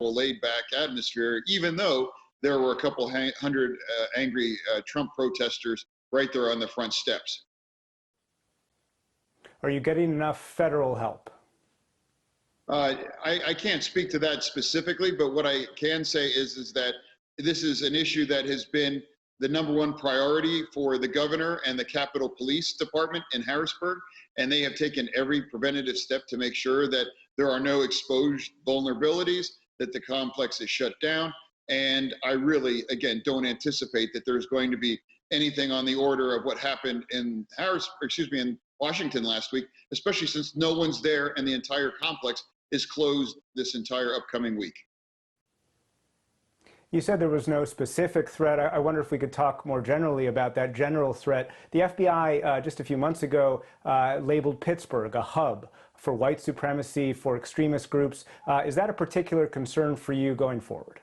laid-back atmosphere, even though there were a couple hundred angry Trump protesters right there on the front steps. Are you getting enough federal help? I can't speak to that specifically, but what I can say is that this is an issue that has been the #1 priority for the governor and the Capitol Police Department in Harrisburg, and they have taken every preventative step to make sure that there are no exposed vulnerabilities, that the complex is shut down. And I really, again, don't anticipate that there's going to be anything on the order of what happened in in Washington last week, especially since no one's there and the entire complex is closed this entire upcoming week. You said there was no specific threat. I wonder if we could talk more generally about that general threat. The FBI just a few months ago labeled Pittsburgh a hub for white supremacy, for extremist groups. Is that a particular concern for you going forward?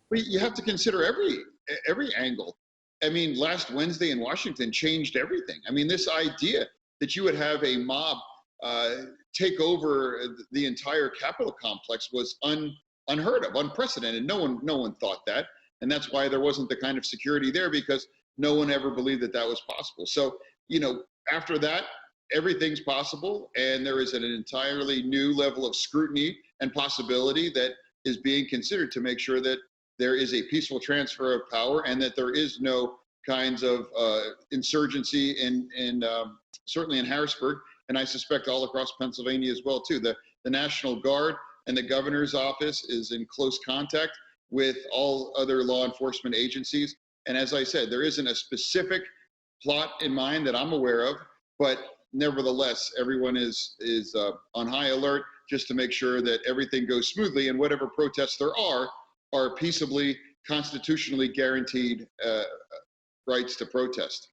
Well, you have to consider every angle. I mean, last Wednesday in Washington changed everything. I mean, this idea that you would have a mob take over the entire Capitol complex was unheard of, unprecedented. No one thought that, and that's why there wasn't the kind of security there, because no one ever believed that that was possible. So, after that, everything's possible, and there is an entirely new level of scrutiny and possibility that is being considered to make sure that there is a peaceful transfer of power and that there is no kinds of insurgency certainly in Harrisburg, and I suspect all across Pennsylvania as well too. The National Guard and the governor's office is in close contact with all other law enforcement agencies. And as I said, there isn't a specific plot in mind that I'm aware of, but nevertheless, everyone is on high alert just to make sure that everything goes smoothly, and whatever protests there are peaceably, constitutionally guaranteed rights to protest.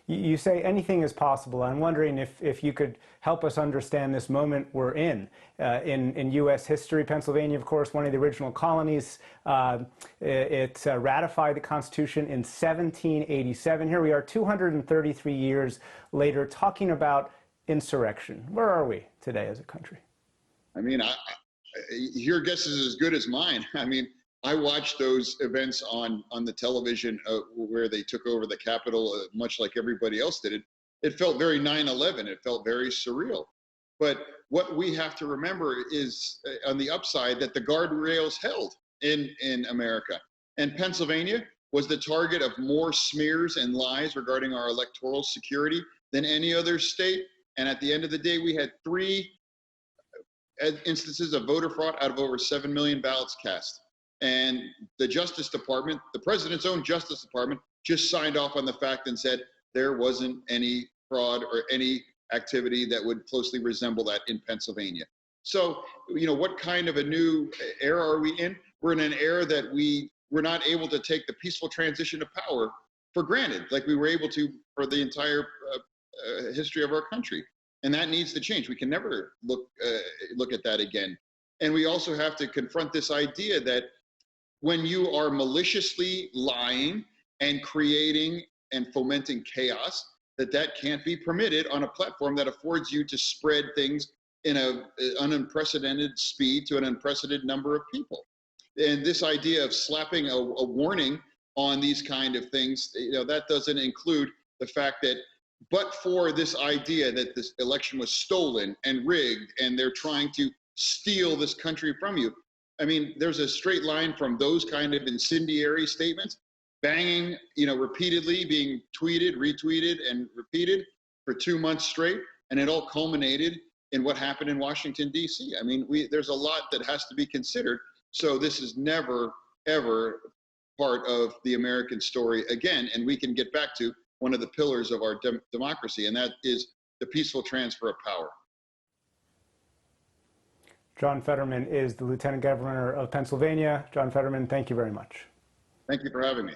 You say anything is possible. I'm wondering if you could help us understand this moment we're in U.S. history. Pennsylvania, of course, one of the original colonies. It ratified the Constitution in 1787. Here we are 233 years later talking about insurrection. Where are we today as a country? I mean, your guess is as good as mine. I mean, I watched those events on the television where they took over the Capitol, much like everybody else did. It felt very 9/11. It felt very surreal. But what we have to remember is, on the upside, that the guardrails held in America. And Pennsylvania was the target of more smears and lies regarding our electoral security than any other state. And at the end of the day, we had 3 instances of voter fraud out of over 7 million ballots cast. And the Justice Department, the president's own Justice Department, just signed off on the fact and said there wasn't any fraud or any activity that would closely resemble that in Pennsylvania. So, what kind of a new era are we in? We're in an era that we're not able to take the peaceful transition of power for granted, like we were able to for the entire history of our country. And that needs to change. We can never look at that again. And we also have to confront this idea that when you are maliciously lying and creating and fomenting chaos, that can't be permitted on a platform that affords you to spread things in an unprecedented speed to an unprecedented number of people. And this idea of slapping a warning on these kind of things, that doesn't include the fact that, but for this idea that this election was stolen and rigged and they're trying to steal this country from you. I mean, there's a straight line from those kind of incendiary statements, banging, repeatedly being tweeted, retweeted, and repeated for 2 months straight. And it all culminated in what happened in Washington, D.C. I mean, there's a lot that has to be considered. So this is never, ever part of the American story again. And we can get back to one of the pillars of our democracy, and that is the peaceful transfer of power. John Fetterman is the Lieutenant Governor of Pennsylvania. John Fetterman, thank you very much. Thank you for having me.